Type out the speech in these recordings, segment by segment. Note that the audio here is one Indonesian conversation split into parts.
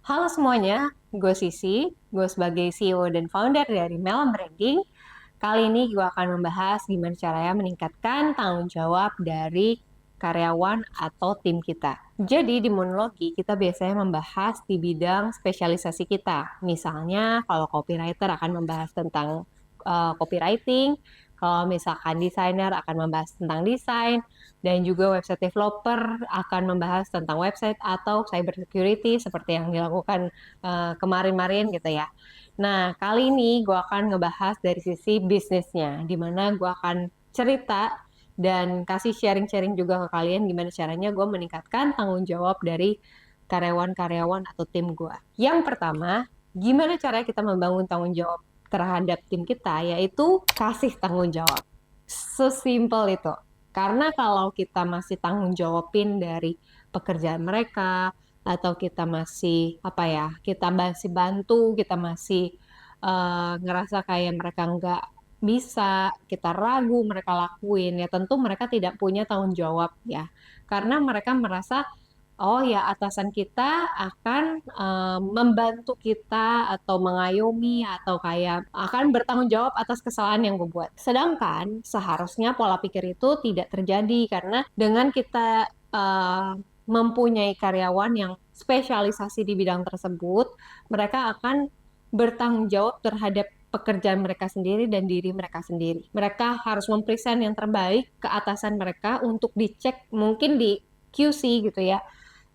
Halo semuanya, gue Sisi, gue sebagai CEO dan founder dari Melon Branding. Kali ini gue akan membahas gimana caranya meningkatkan tanggung jawab dari karyawan atau tim kita. Jadi di monologi kita biasanya membahas di bidang spesialisasi kita. Misalnya kalau copywriter akan membahas tentang copywriting, kalau misalkan desainer akan membahas tentang desain, dan juga website developer akan membahas tentang website atau cyber security seperti yang dilakukan kemarin-marin gitu ya. Nah, kali ini gue akan ngebahas dari sisi bisnisnya, di mana gue akan cerita dan kasih sharing-sharing juga ke kalian gimana caranya gue meningkatkan tanggung jawab dari karyawan-karyawan atau tim gue. Yang pertama, gimana caranya kita membangun tanggung jawab terhadap tim kita, yaitu kasih tanggung jawab. Sesimpel itu. Karena kalau kita masih tanggung jawabin dari pekerjaan mereka, atau kita masih apa ya, kita masih bantu, kita masih ngerasa kayak mereka nggak bisa, kita ragu mereka lakuin, ya tentu mereka tidak punya tanggung jawab ya. Karena mereka merasa oh ya, atasan kita akan membantu kita atau mengayomi atau kayak akan bertanggung jawab atas kesalahan yang gue buat. Sedangkan seharusnya pola pikir itu tidak terjadi karena dengan kita mempunyai karyawan yang spesialisasi di bidang tersebut, mereka akan bertanggung jawab terhadap pekerjaan mereka sendiri dan diri mereka sendiri. Mereka harus mempresent yang terbaik ke atasan mereka untuk dicek mungkin di QC gitu ya,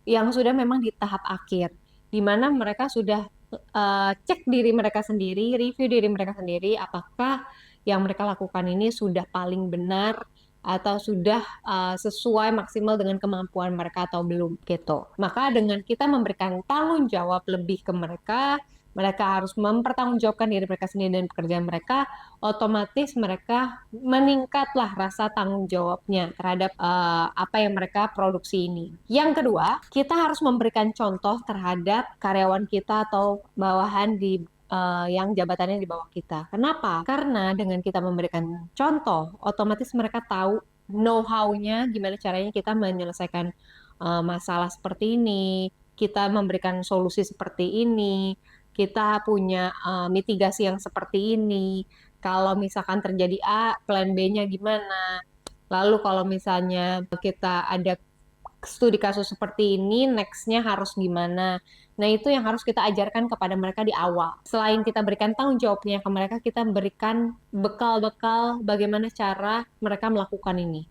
yang sudah memang di tahap akhir, di mana mereka sudah cek diri mereka sendiri, review diri mereka sendiri, apakah yang mereka lakukan ini sudah paling benar atau sudah sesuai maksimal dengan kemampuan mereka atau belum gitu. Maka dengan kita memberikan tanggung jawab lebih ke mereka, mereka harus mempertanggungjawabkan diri mereka sendiri dan pekerjaan mereka, otomatis mereka meningkatlah rasa tanggung jawabnya terhadap apa yang mereka produksi ini. Yang kedua, kita harus memberikan contoh terhadap karyawan kita atau bawahan di yang jabatannya di bawah kita. Kenapa? Karena dengan kita memberikan contoh, otomatis mereka tahu know-how-nya gimana caranya kita menyelesaikan masalah seperti ini, kita memberikan solusi seperti ini, kita punya mitigasi yang seperti ini. Kalau misalkan terjadi A, plan B-nya gimana? Lalu kalau misalnya kita ada studi kasus seperti ini, next-nya harus gimana? Nah, itu yang harus kita ajarkan kepada mereka di awal. Selain kita berikan tanggung jawabnya ke mereka, kita berikan bekal-bekal bagaimana cara mereka melakukan ini.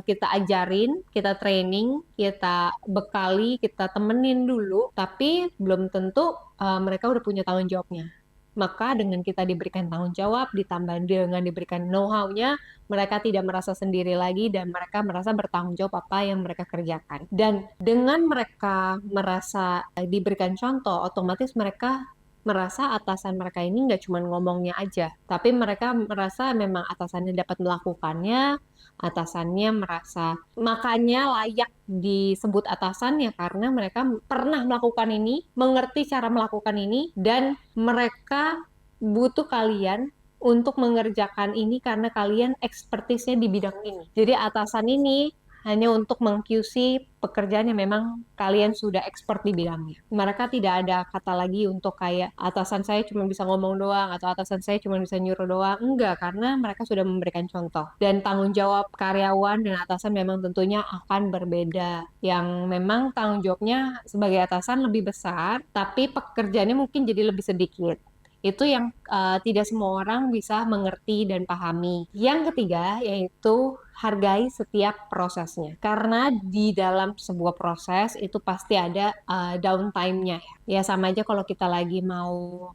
Kita ajarin, kita training, kita bekali, kita temenin dulu, tapi belum tentu mereka udah punya tanggung jawabnya. Maka dengan kita diberikan tanggung jawab, ditambah dengan diberikan know-how-nya, mereka tidak merasa sendiri lagi dan mereka merasa bertanggung jawab apa yang mereka kerjakan. Dan dengan mereka merasa diberikan contoh, otomatis mereka merasa atasan mereka ini nggak cuma ngomongnya aja, tapi mereka merasa memang atasannya dapat melakukannya, atasannya merasa makanya layak disebut atasannya karena mereka pernah melakukan ini, mengerti cara melakukan ini, dan mereka butuh kalian untuk mengerjakan ini karena kalian ekspertisnya di bidang ini. Jadi atasan ini hanya untuk meng-QC pekerjaan yang memang kalian sudah expert di bidangnya. Mereka tidak ada kata lagi untuk kayak atasan saya cuma bisa ngomong doang atau atasan saya cuma bisa nyuruh doang. Enggak, karena mereka sudah memberikan contoh. Dan tanggung jawab karyawan dan atasan memang tentunya akan berbeda. Yang memang tanggung jawabnya sebagai atasan lebih besar, tapi pekerjaannya mungkin jadi lebih sedikit. Itu yang tidak semua orang bisa mengerti dan pahami. Yang ketiga yaitu hargai setiap prosesnya. Karena di dalam sebuah proses itu pasti ada downtime-nya ya. Ya sama aja kalau kita lagi mau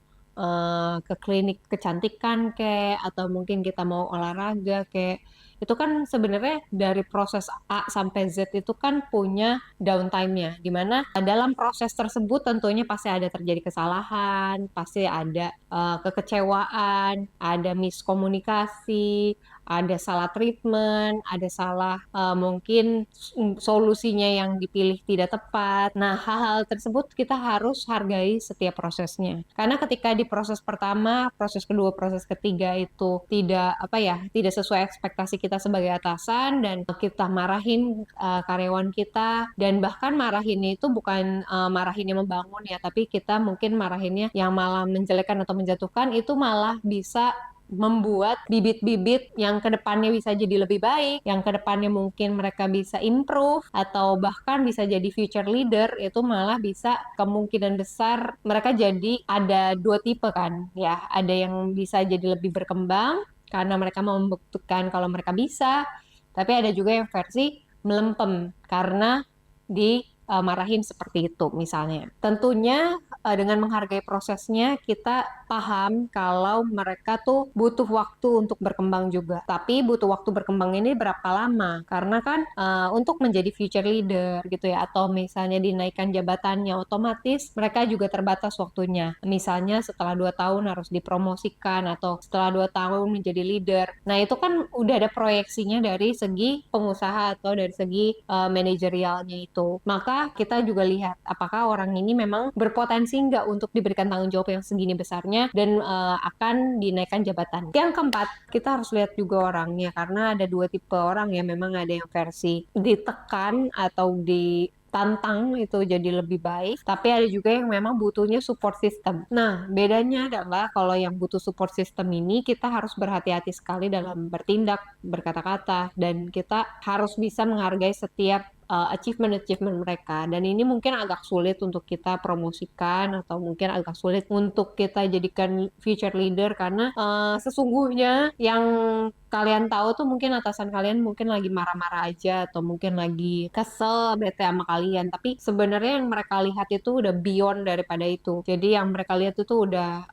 ke klinik kecantikan kayak atau mungkin kita mau olahraga kayak itu kan sebenarnya dari proses A sampai Z itu kan punya downtime-nya, di mana dalam proses tersebut tentunya pasti ada terjadi kesalahan, pasti ada kekecewaan, ada miskomunikasi, ada salah treatment, ada salah mungkin solusinya yang dipilih tidak tepat. Nah, hal-hal tersebut kita harus hargai setiap prosesnya. Karena ketika di proses pertama, proses kedua, proses ketiga itu tidak apa ya, tidak sesuai ekspektasi kita kita sebagai atasan dan kita marahin karyawan kita, dan bahkan marahinnya itu bukan marahinnya membangun ya, tapi kita mungkin marahinnya yang malah menjelekkan atau menjatuhkan, itu malah bisa membuat bibit-bibit yang kedepannya bisa jadi lebih baik, yang kedepannya mungkin mereka bisa improve, atau bahkan bisa jadi future leader, itu malah bisa kemungkinan besar mereka jadi ada dua tipe kan, ya. Ada yang bisa jadi lebih berkembang karena mereka mau membuktikan kalau mereka bisa, tapi ada juga yang versi melempem karena dimarahin seperti itu misalnya. Tentunya dengan menghargai prosesnya, kita paham kalau mereka tuh butuh waktu untuk berkembang juga. Tapi butuh waktu berkembang ini berapa lama? Karena kan untuk menjadi future leader gitu ya, atau misalnya dinaikkan jabatannya, otomatis mereka juga terbatas waktunya. Misalnya setelah 2 tahun harus dipromosikan, atau setelah 2 tahun menjadi leader. Nah itu kan udah ada proyeksinya dari segi pengusaha atau dari segi manajerialnya itu. Maka kita juga lihat apakah orang ini memang berpotensi nggak untuk diberikan tanggung jawab yang segini besarnya dan akan dinaikkan jabatan. Yang keempat, kita harus lihat juga orangnya, karena ada dua tipe orang ya. Memang ada yang versi ditekan atau ditantang itu jadi lebih baik, tapi ada juga yang memang butuhnya support system. Nah, bedanya adalah kalau yang butuh support system ini, kita harus berhati-hati sekali dalam bertindak, berkata-kata, dan kita harus bisa menghargai setiap achievement mereka. Dan ini mungkin agak sulit untuk kita promosikan, atau mungkin agak sulit untuk kita jadikan future leader, karena sesungguhnya yang kalian tahu tuh mungkin atasan kalian mungkin lagi marah-marah aja, atau mungkin lagi kesel, bete sama kalian. Tapi sebenarnya yang mereka lihat itu udah beyond daripada itu. Jadi yang mereka lihat itu udah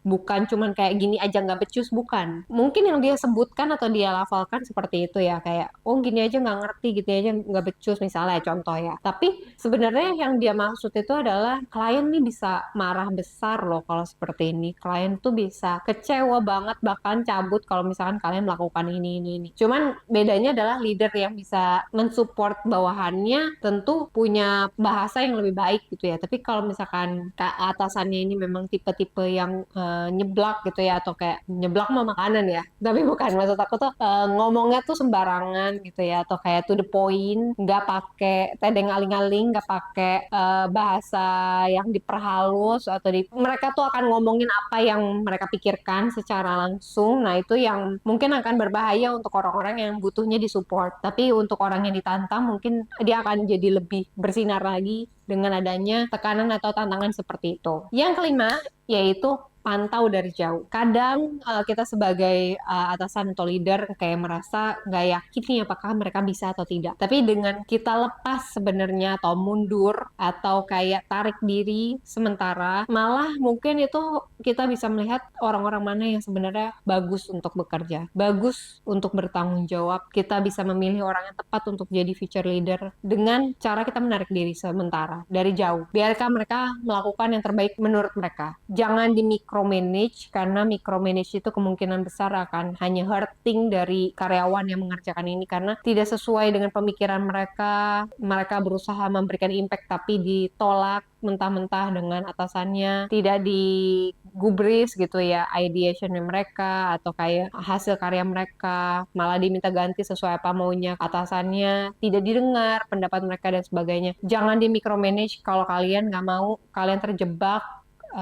bukan cuman kayak gini aja nggak becus, bukan. Mungkin yang dia sebutkan atau dia lafalkan seperti itu ya, kayak oh gini aja nggak ngerti, gitu aja nggak becus misalnya, contoh ya. Tapi sebenarnya yang dia maksud itu adalah klien nih bisa marah besar loh kalau seperti ini. Klien tuh bisa kecewa banget, bahkan cabut kalau misalkan kalian melakukan ini. Cuman bedanya adalah leader yang bisa mensupport bawahannya tentu punya bahasa yang lebih baik gitu ya. Tapi kalau misalkan atasannya ini memang tipe-tipe yang nyeblak gitu ya, atau kayak nyeblak mah makanan ya. Tapi bukan, maksud aku tuh ngomongnya tuh sembarangan gitu ya, atau kayak to the point, nggak pakai tedeng aling-aling, nggak pakai bahasa yang diperhalus, atau mereka tuh akan ngomongin apa yang mereka pikirkan secara langsung. Nah itu yang mungkin akan berbahaya untuk orang-orang yang butuhnya disupport. Tapi untuk orang yang ditantang, mungkin dia akan jadi lebih bersinar lagi dengan adanya tekanan atau tantangan seperti itu. Yang kelima, yaitu pantau dari jauh. Kadang kita sebagai atasan atau leader kayak merasa nggak yakin nih apakah mereka bisa atau tidak. Tapi dengan kita lepas sebenarnya, atau mundur, atau kayak tarik diri sementara, malah mungkin itu kita bisa melihat orang-orang mana yang sebenarnya bagus untuk bekerja, bagus untuk bertanggung jawab. Kita bisa memilih orang yang tepat untuk jadi future leader dengan cara kita menarik diri sementara dari jauh. Biarkan mereka melakukan yang terbaik menurut mereka. Jangan micromanage, karena micromanage itu kemungkinan besar akan hanya hurting dari karyawan yang mengerjakan ini, karena tidak sesuai dengan pemikiran mereka. Mereka berusaha memberikan impact tapi ditolak mentah-mentah dengan atasannya, tidak digubris gitu ya ideationnya mereka, atau kayak hasil karya mereka malah diminta ganti sesuai apa maunya atasannya, tidak didengar pendapat mereka dan sebagainya. Jangan di micromanage kalau kalian nggak mau kalian terjebak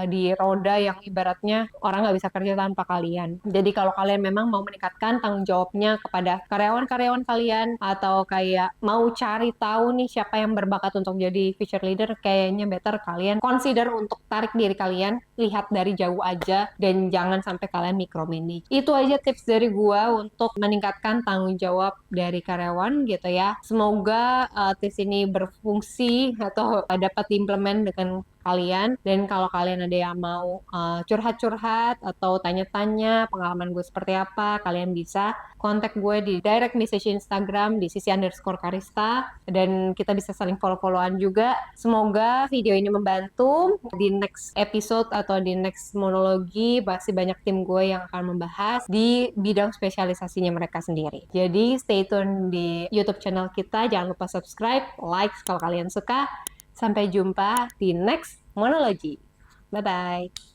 di roda yang ibaratnya orang nggak bisa kerja tanpa kalian. Jadi kalau kalian memang mau meningkatkan tanggung jawabnya kepada karyawan-karyawan kalian, atau kayak mau cari tahu nih siapa yang berbakat untuk jadi future leader, kayaknya better kalian consider untuk tarik diri kalian, lihat dari jauh aja, dan jangan sampai kalian micromanage. Itu aja tips dari gua untuk meningkatkan tanggung jawab dari karyawan gitu ya. Semoga tips ini berfungsi atau dapat diimplement dengan kalian. Dan kalau kalian ada yang mau curhat-curhat atau tanya-tanya pengalaman gue seperti apa, kalian bisa kontak gue di direct message Instagram di @sisi_karista, dan kita bisa saling follow-followan juga. Semoga video ini membantu. Di next episode atau di next monologi masih banyak tim gue yang akan membahas di bidang spesialisasinya mereka sendiri. Jadi stay tune di YouTube channel kita, jangan lupa subscribe, like kalau kalian suka. Sampai jumpa di next monologi. Bye-bye.